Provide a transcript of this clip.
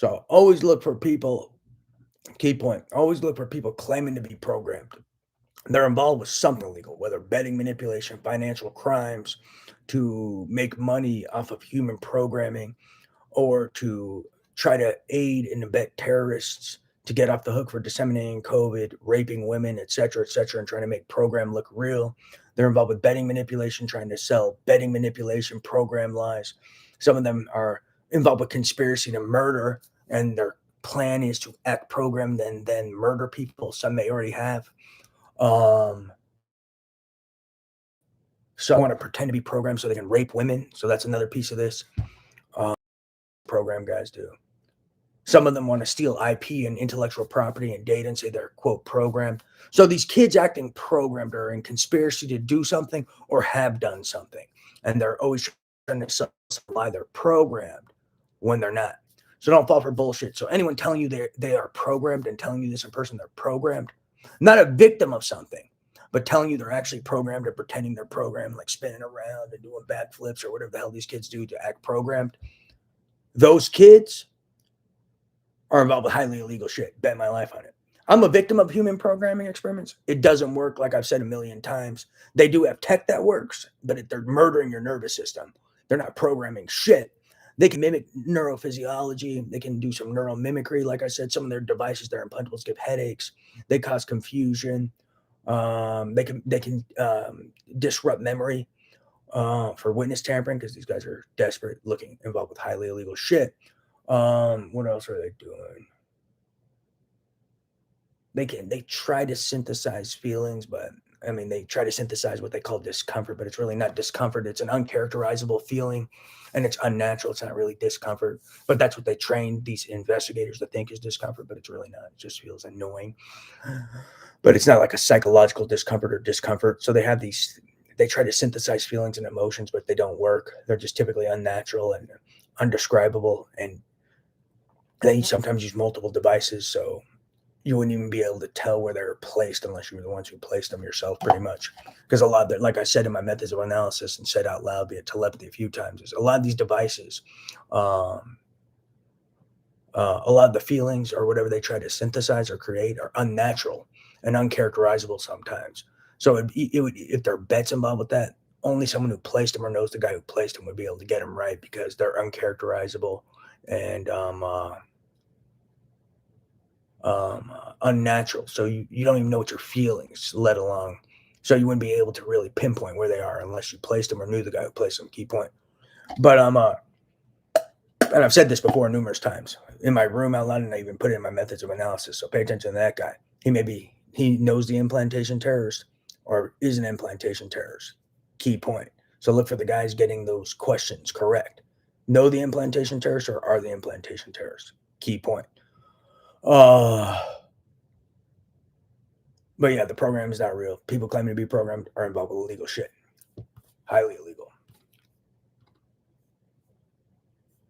So always look for people, key point, always look for people claiming to be programmed. They're involved with something illegal, whether betting manipulation, financial crimes, to make money off of human programming, or to try to aid and abet terrorists to get off the hook for disseminating COVID, raping women, et cetera, and trying to make program look real. They're involved with betting manipulation, trying to sell betting manipulation program lies. Some of them are involved with conspiracy to murder, and their plan is to act programmed and then murder people. Some may already have. Um, some want to pretend to be programmed so they can rape women. So that's another piece of this. Um, program guys do. Some of them want to steal IP and intellectual property and data and say they're, quote, programmed. So these kids acting programmed are in conspiracy to do something or have done something. And they're always trying to lie they're programmed when they're not. So don't fall for bullshit. So anyone telling you they are programmed and telling you this in person, they're programmed, not a victim of something, but telling you they're actually programmed or pretending they're programmed, like spinning around and doing backflips or whatever the hell these kids do to act programmed. Those kids are involved with highly illegal shit. Bet my life on it. I'm a victim of human programming experiments. It doesn't work, like I've said a million times. They do have tech that works, but they're murdering your nervous system. They're not programming shit. They can mimic neurophysiology. They can do some neural mimicry. Like I said, some of their devices, their implantables, give headaches. They cause confusion. They can disrupt memory for witness tampering because these guys are desperate, looking involved with highly illegal shit. What else are they doing? They try to synthesize feelings, but I mean they try to synthesize what they call discomfort, but it's really not discomfort. It's an uncharacterizable feeling, and it's unnatural. It's not really discomfort, but that's what they train these investigators to think is discomfort, but it's really not. It just feels annoying, but it's not like a psychological discomfort or discomfort. So they have these. They try to synthesize feelings and emotions, but they don't work. They're just typically unnatural and undescribable, and they sometimes use multiple devices, so you wouldn't even be able to tell where they're placed unless you were the ones who placed them yourself, pretty much. Because a lot of like I said in my methods of analysis and said out loud via telepathy a few times, is a lot of these devices, um, a lot of the feelings or whatever they try to synthesize or create are unnatural and uncharacterizable sometimes. So it would, if there are bets involved with that, only someone who placed them or knows the guy who placed them would be able to get them right because they're uncharacterizable and unnatural. So you don't even know what you're feeling, let alone. So you wouldn't be able to really pinpoint where they are unless you placed them or knew the guy who placed them. Key point. But and I've said this before numerous times in my room out loud, and I even put it in my methods of analysis. So pay attention to that guy. He knows the implantation terrorist or is an implantation terrorist. Key point. So look for the guys getting those questions correct. Know the implantation terrorists or are the implantation terrorists? Key point. Uh But yeah, the program is not real. People claiming to be programmed are involved with illegal shit. Highly illegal.